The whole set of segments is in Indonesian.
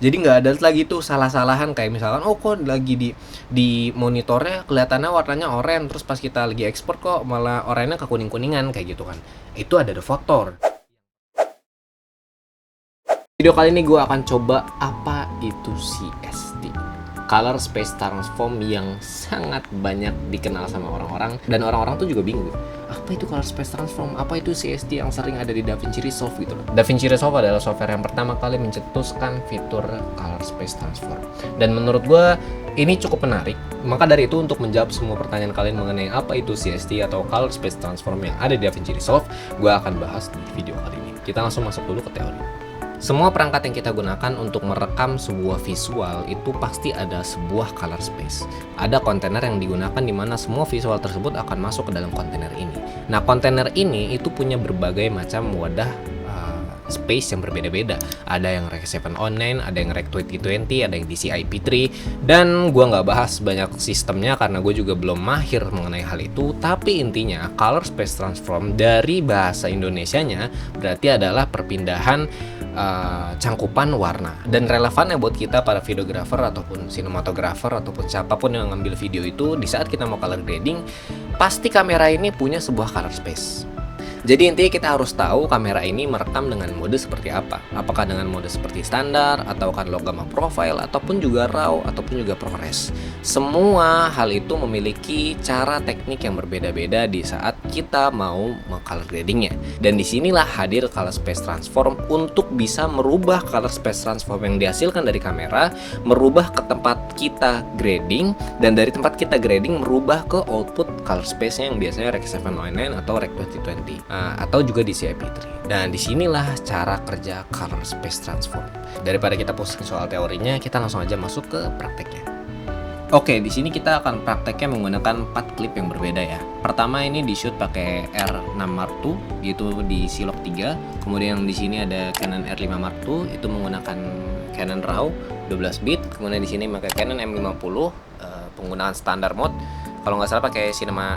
Jadi nggak ada lagi tuh salah-salahan kayak misalkan kok lagi di monitornya kelihatannya warnanya oranye, terus pas kita lagi ekspor kok malah oranye ke kuning-kuningan kayak gitu kan. Itu ada defoktor. Video kali ini gue akan coba apa itu CST, Color Space Transform, yang sangat banyak dikenal sama orang-orang, dan orang-orang tuh juga bingung, apa itu Color Space Transform, apa itu CST yang sering ada di DaVinci Resolve gitu loh. DaVinci Resolve adalah software yang pertama kali mencetuskan fitur Color Space Transform, dan menurut gue ini cukup menarik. Maka dari itu, untuk menjawab semua pertanyaan kalian mengenai apa itu CST atau Color Space Transform yang ada di DaVinci Resolve, gue akan bahas di video kali ini. Kita langsung masuk dulu ke teori. Semua perangkat yang kita gunakan untuk merekam sebuah visual itu pasti ada sebuah color space. Ada kontainer yang digunakan di mana semua visual tersebut akan masuk ke dalam kontainer ini. Nah, kontainer ini itu punya berbagai macam wadah space yang berbeda-beda. Ada yang Rec 709, ada yang Rec 2020, ada yang DCI-P3, dan gua nggak bahas banyak sistemnya karena gue juga belum mahir mengenai hal itu. Tapi intinya color space transform dari bahasa Indonesianya berarti adalah perpindahan cangkupan warna, dan relevannya buat kita para videographer ataupun sinematografer ataupun siapapun yang ngambil video itu. Di saat kita mau color grading, pasti kamera ini punya sebuah color space. Jadi intinya kita harus tahu kamera ini merekam dengan mode seperti apa. Apakah dengan mode seperti standar, atau kan low gamma profile, ataupun juga RAW, ataupun juga ProRes. Semua hal itu memiliki cara teknik yang berbeda-beda di saat kita mau color gradingnya. Dan disinilah hadir color space transform untuk bisa merubah color space transform yang dihasilkan dari kamera, merubah ke tempat kita grading, dan dari tempat kita grading merubah ke output color space-nya yang biasanya Rec 709 atau Rec 2020. Atau juga di DCI-P3. Dan disinilah cara kerja color space transform. Daripada kita pusing soal teorinya, kita langsung aja masuk ke prakteknya. Oke, di sini kita akan prakteknya menggunakan 4 klip yang berbeda ya. Pertama ini di shoot pakai R6 Mark II, yaitu di Silog 3. Kemudian di sini ada Canon R5 Mark II, itu menggunakan Canon RAW 12 bit. Kemudian di sini pakai Canon M50, penggunaan standar mode. Kalau nggak salah pakai cinema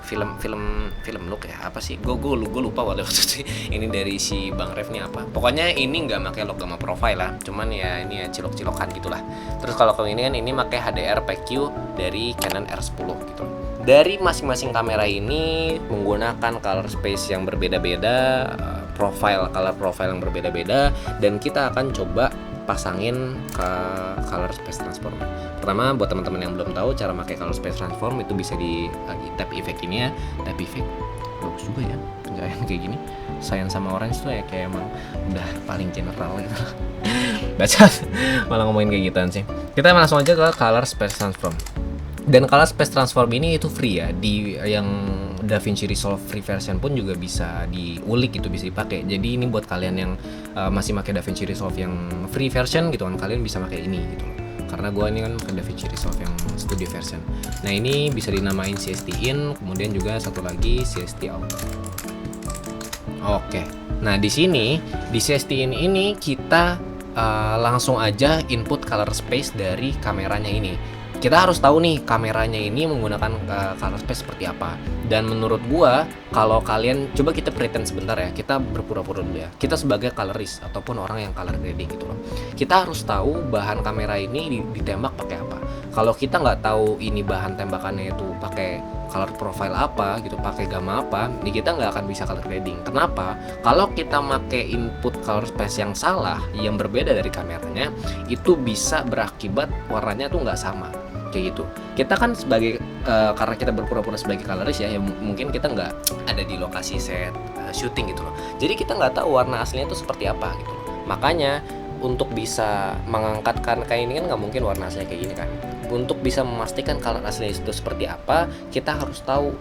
film look ya, apa sih, gue lupa waktu itu ini dari si Bang Ref nih apa, pokoknya ini nggak pakai low gamma profile lah, cuman ya ini ya cilok-cilokan gitulah. Terus kalau ini kan ini pakai HDR PQ dari Canon R10 gitu. Dari masing-masing kamera ini menggunakan color space yang berbeda-beda, color profile yang berbeda-beda, dan kita akan coba pasangin ke color space transform. Pertama, buat teman-teman yang belum tahu cara pakai color space transform, itu bisa di tab effect ini ya. Tab effect bagus juga ya, pencahayaan kayak gini. Sayang sama orange tuh ya kayak emang udah paling general gitu. Baca malah ngomongin kayak gituan sih. Kita langsung aja ke color space transform. Dan color space transform ini itu free ya, di yang DaVinci Resolve free version pun juga bisa diulik gitu, bisa dipakai. Jadi ini buat kalian yang masih pakai DaVinci Resolve yang free version gitu kan, kalian bisa pakai ini gitu loh. Karena gue ini kan pakai DaVinci Resolve yang studio version. Nah, ini bisa dinamain CST in, kemudian juga satu lagi CST out. Oke. Nah, di sini di CST in ini kita langsung aja input color space dari kameranya ini. Kita harus tahu nih kameranya ini menggunakan color space seperti apa. Dan menurut gua, kalau kalian coba kita pretend sebentar ya, kita berpura-pura dulu ya, kita sebagai colorist ataupun orang yang color grading gitu loh. Kita harus tahu bahan kamera ini ditembak pakai apa. Kalau kita nggak tahu ini bahan tembakannya itu pakai color profile apa gitu, pakai gamma apa, nih kita nggak akan bisa color grading. Kenapa? Kalau kita pakai input color space yang salah, yang berbeda dari kameranya, itu bisa berakibat warnanya tuh nggak sama. Kayak gitu. Kita kan sebagai karena kita berpura-pura sebagai colorist ya, mungkin kita nggak ada di lokasi set syuting gitu loh. Jadi kita nggak tahu warna aslinya itu seperti apa gitu loh. Makanya untuk bisa mengangkatkan kayak ini kan nggak mungkin warna aslinya kayak gini kan. Untuk bisa memastikan color aslinya itu seperti apa, kita harus tahu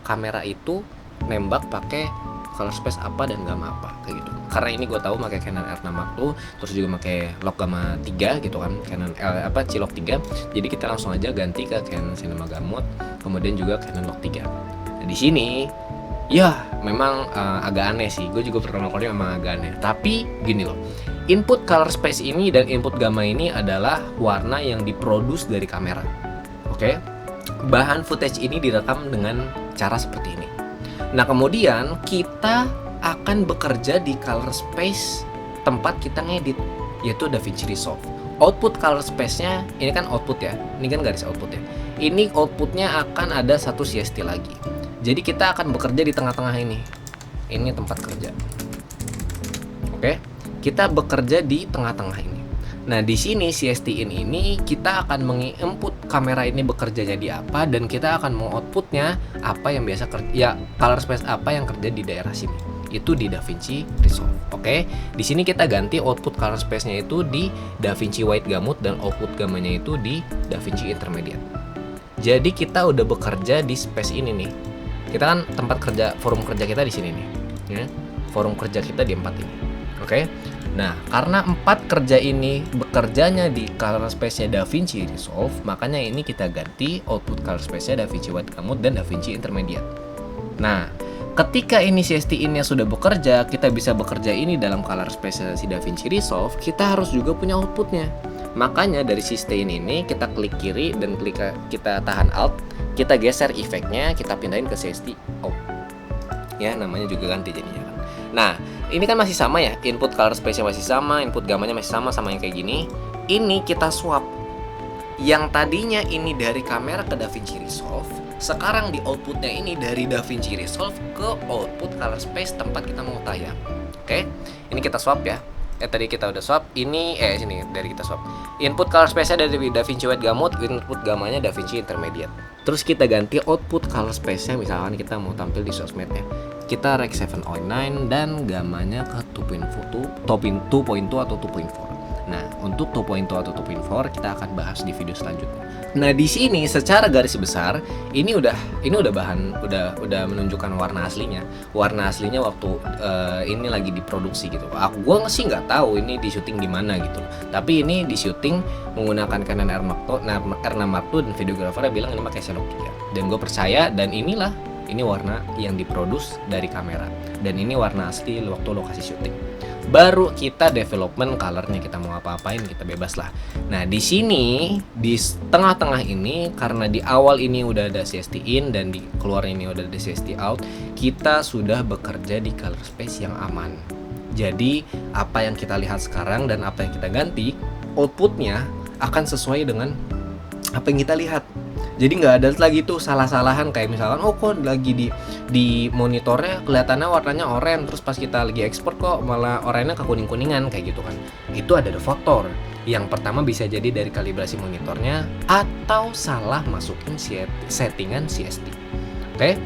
kamera itu nembak pakai color space apa dan gamma apa kayak gitu. Karena ini gue tahu pakai Canon R6 Mark II, terus juga pakai log gamma 3 gitu kan, Canon Cilok 3. Jadi kita langsung aja ganti ke Canon Cinema Gamut, kemudian juga Canon log 3. Nah, di sini ya memang agak aneh sih. Gue juga pertama kali memang agak aneh. Tapi gini loh. Input color space ini dan input gamma ini adalah warna yang diproduksi dari kamera. Oke. Bahan footage ini direkam dengan cara seperti ini. Nah, kemudian kita akan bekerja di color space tempat kita ngedit, yaitu DaVinci Resolve. Output color space-nya, ini kan output ya, ini kan garis output ya. Ini outputnya akan ada satu CST lagi. Jadi kita akan bekerja di tengah-tengah ini. Ini tempat kerja. Oke, kita bekerja di tengah-tengah ini. Nah, di sini CST ini kita akan menginput kamera ini bekerja jadi apa, dan kita akan mengoutputnya apa yang biasa kerja, ya color space apa yang kerja di daerah sini. Itu di DaVinci Resolve. Oke, di sini kita ganti output color space-nya itu di DaVinci White Gamut dan output gamanya itu di DaVinci Intermediate. Jadi kita udah bekerja di space ini nih. Kita kan tempat kerja, forum kerja kita di sini nih. Ya, forum kerja kita di 4 ini. Oke. Nah, karena 4 kerja ini bekerjanya di color space-nya DaVinci Resolve, makanya ini kita ganti output color space-nya DaVinci White Gamut dan DaVinci Intermediate. Nah, ketika ini CST ini sudah bekerja, kita bisa bekerja ini dalam color space si DaVinci Resolve, kita harus juga punya outputnya. Makanya dari sustain ini kita klik kiri dan kita tahan Alt, kita geser efeknya, kita pindahin ke CST out. Ya, namanya juga ganti jadinya kan. Nah, ini kan masih sama ya, input color space-nya masih sama, input gamanya masih sama yang kayak gini. Ini kita swap. Yang tadinya ini dari kamera ke DaVinci Resolve, sekarang di outputnya ini dari DaVinci Resolve ke output color space tempat kita mau tayang. Oke, ini kita swap ya. Tadi kita udah swap, ini sini dari kita swap. Input color space-nya dari DaVinci White Gamut, input gamanya DaVinci Intermediate. Terus kita ganti output color space-nya, misalkan kita mau tampil di sosmednya. Kita Rec 709 dan gamanya ke 2.2 atau 2.4. Nah, untuk 2.2 atau 2.4 kita akan bahas di video selanjutnya. Nah, di sini secara garis besar ini udah menunjukkan warna aslinya. Warna aslinya waktu ini lagi diproduksi gitu. Gue sih nggak tahu ini di syuting di mana gitu. Tapi ini di syuting menggunakan Canon R6 Mark II dan videografernya bilang ini pakai Celok 3. Dan gue percaya, dan ini warna yang diproduksi dari kamera, dan ini warna asli waktu lokasi syuting. Baru kita development colornya, kita mau apa-apain kita bebas lah. Nah, di sini di tengah-tengah ini, karena di awal ini udah ada CST in dan di keluar ini udah ada CST out, kita sudah bekerja di color space yang aman. Jadi apa yang kita lihat sekarang dan apa yang kita ganti, outputnya akan sesuai dengan apa yang kita lihat. Jadi nggak ada lagi tuh salah-salahan kayak misalkan kok lagi di monitornya kelihatannya warnanya oranye, terus pas kita lagi ekspor kok malah oranye ke kuning-kuningan kayak gitu kan. Itu ada faktor. Yang pertama bisa jadi dari kalibrasi monitornya atau salah masukin settingan CST. Oke?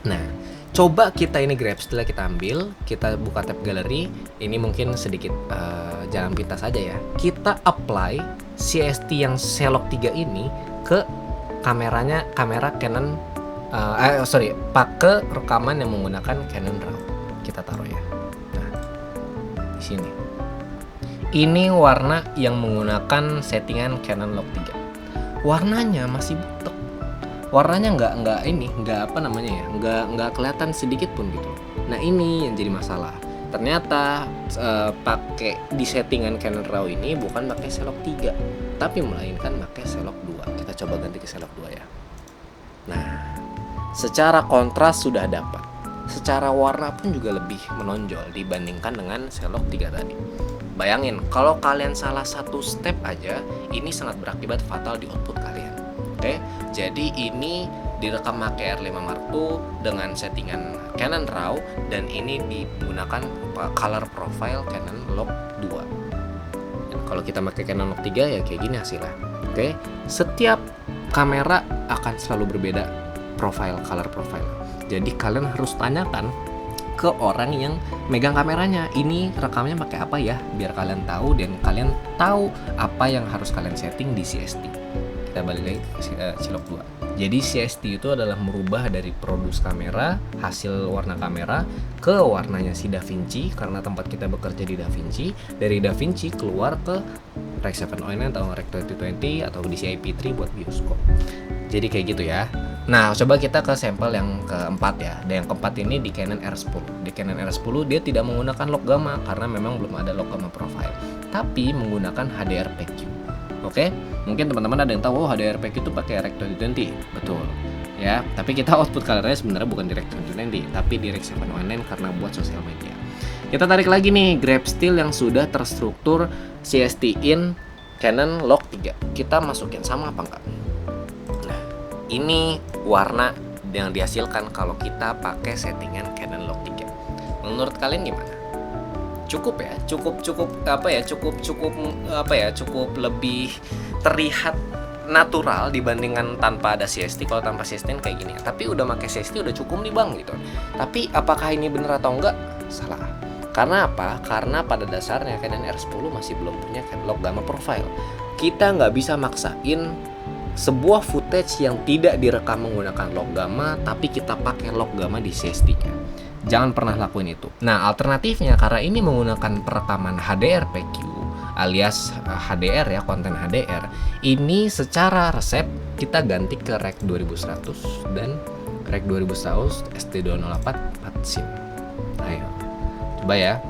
Nah, coba kita ini grab, setelah kita ambil, kita buka tab galeri. Ini mungkin sedikit jalan pintas aja ya. Kita apply CST yang Celok 3 ini ke kamera Canon, pakai rekaman yang menggunakan Canon RAW. Kita taruh ya. Nah, di sini. Ini warna yang menggunakan settingan Canon Log 3. Warnanya masih butek. Warnanya nggak kelihatan sedikit pun gitu. Nah, ini yang jadi masalah. Ternyata pakai di settingan Canon RAW ini bukan pakai Celok 3, tapi melainkan pakai Celok 2. Kita coba ganti ke Celok 2 ya. Nah, secara kontras sudah dapat. Secara warna pun juga lebih menonjol dibandingkan dengan Celok 3 tadi. Bayangin, kalau kalian salah satu step aja, ini sangat berakibat fatal di output kalian. Oke, jadi ini direkam pakai R5 Mark II dengan settingan Canon RAW, dan ini digunakan color profile Canon Log 2. Dan kalau kita pakai Canon Log 3 ya kayak gini hasilnya. Oke, setiap kamera akan selalu berbeda color profile. Jadi kalian harus tanyakan ke orang yang megang kameranya, ini rekamnya pakai apa ya, biar kalian tahu dan kalian tahu apa yang harus kalian setting di CST. Kita balik lagi ke Celok 2. Jadi CST itu adalah merubah dari produce kamera, hasil warna kamera ke warnanya si DaVinci, karena tempat kita bekerja di DaVinci. Dari DaVinci keluar ke Rec 709 atau Rec 2020 atau DCI-P3 buat bioskop. Jadi kayak gitu ya. Nah, coba kita ke sampel yang keempat ya. Dan yang keempat ini di Canon R10. Di Canon R10 dia tidak menggunakan log gamma karena memang belum ada log gamma profile, tapi menggunakan HDR-PQ. Oke, mungkin teman-teman ada yang tahu HDR-PQ itu pakai Rec 2020. Betul. Ya, tapi kita output colornya sebenarnya bukan di Rec 2020, tapi di Rec 709 karena buat sosial media. Kita tarik lagi nih grab steel yang sudah terstruktur CST in Canon Log 3. Kita masukin sama apa enggak? Nah, ini warna yang dihasilkan kalau kita pakai settingan Canon Log 3. Menurut kalian gimana? Cukup ya? Cukup lebih terlihat natural dibandingkan tanpa ada CST. Kalau tanpa CST kayak gini. Tapi udah pakai CST udah cukup nih bang gitu. Tapi apakah ini bener atau enggak? Salah. Karena apa? Karena pada dasarnya Canon R10 masih belum punya log gamma profile. Kita nggak bisa maksain sebuah footage yang tidak direkam menggunakan log gamma, tapi kita pakai log gamma di CST-nya. Jangan pernah lakuin itu. Nah, alternatifnya karena ini menggunakan perekaman HDR-PQ alias HDR ya, konten HDR. Ini secara resep kita ganti ke Rec 2100 dan Rec 2100 ST208 4 SIM. Ayo. Coba ya.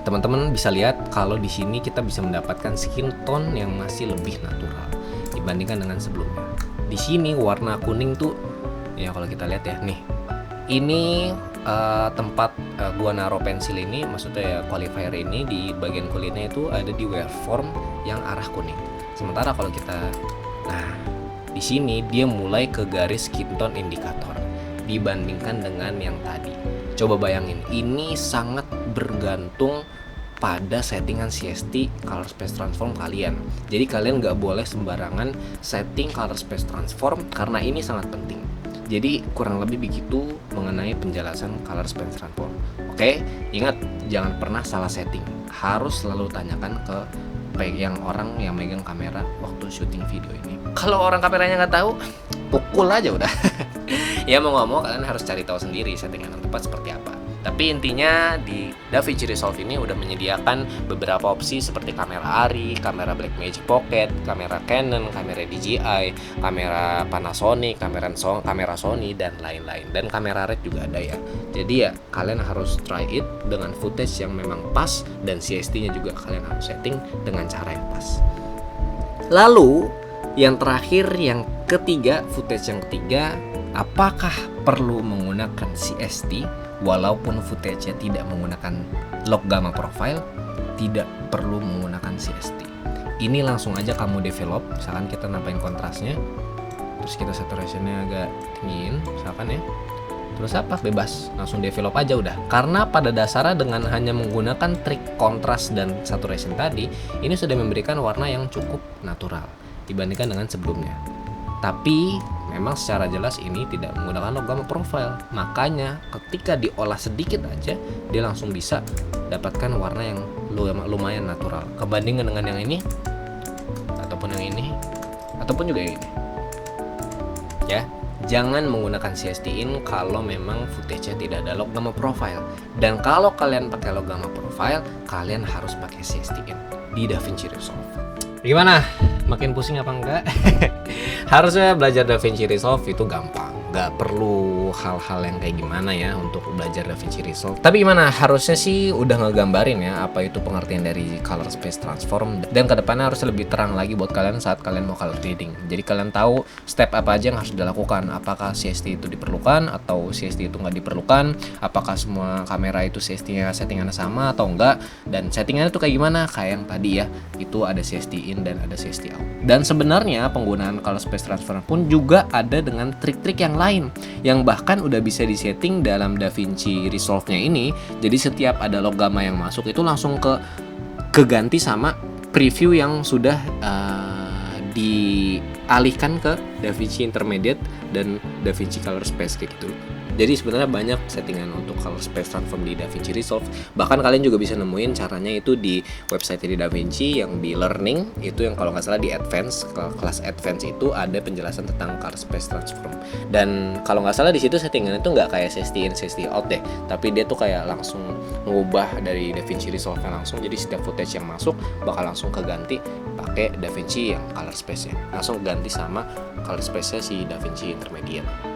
Teman-teman bisa lihat kalau di sini kita bisa mendapatkan skin tone yang masih lebih natural dibandingkan dengan sebelumnya. Di sini warna kuning tuh ya kalau kita lihat ya nih. Ini tempat gua naruh pensil ini, maksudnya ya qualifier ini di bagian kulitnya itu ada di waveform yang arah kuning. Sementara kalau kita di sini dia mulai ke garis skin tone indikator dibandingkan dengan yang tadi. Coba bayangin, ini sangat bergantung pada settingan CST color space transform kalian. Jadi kalian nggak boleh sembarangan setting color space transform karena ini sangat penting. Jadi kurang lebih begitu mengenai penjelasan color space transform. Oke, ingat jangan pernah salah setting. Harus selalu tanyakan ke yang orang yang megang kamera waktu syuting video ini. Kalau orang kameranya nggak tahu, pukul aja udah. Ya mau nggak mau kalian harus cari tahu sendiri settingan yang tepat seperti apa. Tapi intinya di DaVinci Resolve ini udah menyediakan beberapa opsi seperti kamera ARRI, kamera Blackmagic Pocket, kamera Canon, kamera DJI, kamera Panasonic, kamera Sony dan lain-lain. Dan kamera RED juga ada ya. Jadi ya kalian harus try it dengan footage yang memang pas dan CST-nya juga kalian harus setting dengan cara yang pas. Lalu yang terakhir, yang ketiga, footage yang ketiga, apakah perlu menggunakan CST walaupun footage-nya tidak menggunakan log gamma profile? Tidak perlu menggunakan CST. Ini langsung aja kamu develop, misalkan kita nambahin kontrasnya, terus kita saturation-nya agak tinggiin, misalkan ya. Terus apa? Bebas, langsung develop aja udah. Karena pada dasarnya dengan hanya menggunakan trik kontras dan saturation tadi, ini sudah memberikan warna yang cukup natural dibandingkan dengan sebelumnya. Tapi memang secara jelas ini tidak menggunakan log gamma profile. Makanya ketika diolah sedikit aja, dia langsung bisa dapatkan warna yang lumayan natural. Kebandingan dengan yang ini, ataupun yang ini, ataupun juga yang ini. Ya, jangan menggunakan CST in kalau memang footage-nya tidak ada log gamma profile. Dan kalau kalian pakai log gamma profile, kalian harus pakai CST in di DaVinci Resolve. Gimana? Makin pusing apa enggak? Harusnya belajar DaVinci Resolve itu gampang, nggak perlu hal-hal yang kayak gimana ya untuk belajar DaVinci Resolve. Tapi gimana? Harusnya sih udah ngegambarin ya apa itu pengertian dari color space transform, dan kedepannya harus lebih terang lagi buat kalian saat kalian mau color grading. Jadi kalian tahu step apa aja yang harus dilakukan. Apakah CST itu diperlukan atau CST itu nggak diperlukan? Apakah semua kamera itu CST-nya settingannya sama atau enggak? Dan settingannya itu kayak gimana? Kayak yang tadi ya, itu ada CST in dan ada CST out. Dan sebenarnya penggunaan color space transform pun juga ada dengan trik-trik yang lain yang bahkan udah bisa disetting dalam DaVinci Resolve-nya ini. Jadi setiap ada log gamma yang masuk itu langsung keganti sama preview yang sudah dialihkan ke DaVinci Intermediate dan DaVinci Color Space kayak gitu. Jadi sebenarnya banyak settingan untuk color space transform di DaVinci Resolve. Bahkan kalian juga bisa nemuin caranya itu di website di DaVinci yang di learning, itu yang kalau nggak salah di advance, kelas advance itu ada penjelasan tentang color space transform. Dan kalau nggak salah di situ settingan itu nggak kayak CST in, CST out deh, tapi dia tuh kayak langsung mengubah dari DaVinci Resolve langsung. Jadi setiap footage yang masuk bakal langsung keganti pakai DaVinci yang color space-nya, langsung ganti sama color space-nya si DaVinci Intermediate.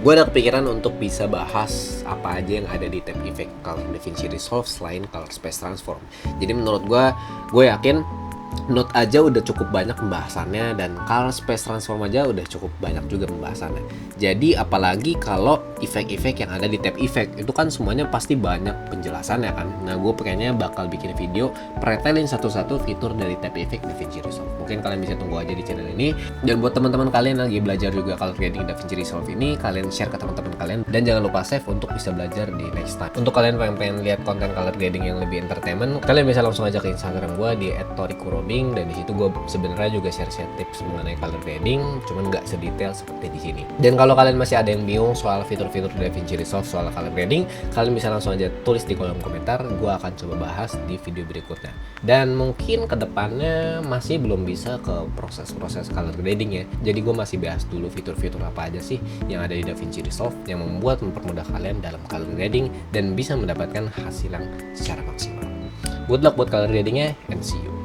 Gue ada kepikiran untuk bisa bahas apa aja yang ada di tab effect color DaVinci Resolve selain color space transform. Jadi menurut gue yakin Note aja udah cukup banyak pembahasannya, dan color space transform aja udah cukup banyak juga pembahasannya. Jadi apalagi kalau efek-efek yang ada di tab effect, itu kan semuanya pasti banyak penjelasannya kan. Nah, gue pengennya bakal bikin video pretelin satu-satu fitur dari tab effect DaVinci Resolve. Mungkin kalian bisa tunggu aja di channel ini. Dan buat teman-teman kalian yang lagi belajar juga color grading DaVinci Resolve ini, kalian share ke teman-teman kalian, dan jangan lupa save untuk bisa belajar di next time. Untuk kalian yang pengen lihat konten color grading yang lebih entertainment, kalian bisa langsung aja ke Instagram gue di @torikurobing, dan di situ gue sebenarnya juga share tips mengenai color grading, cuman nggak sedetail seperti di sini. Dan kalau kalian masih ada yang bingung soal fitur-fitur DaVinci Resolve soal color grading, kalian bisa langsung aja tulis di kolom komentar, gue akan coba bahas di video berikutnya. Dan mungkin kedepannya masih belum bisa ke proses-proses color grading ya, jadi gue masih bahas dulu fitur-fitur apa aja sih yang ada di DaVinci Resolve yang mempermudah kalian dalam color grading dan bisa mendapatkan hasil yang secara maksimal. Good luck buat color gradingnya, and see you.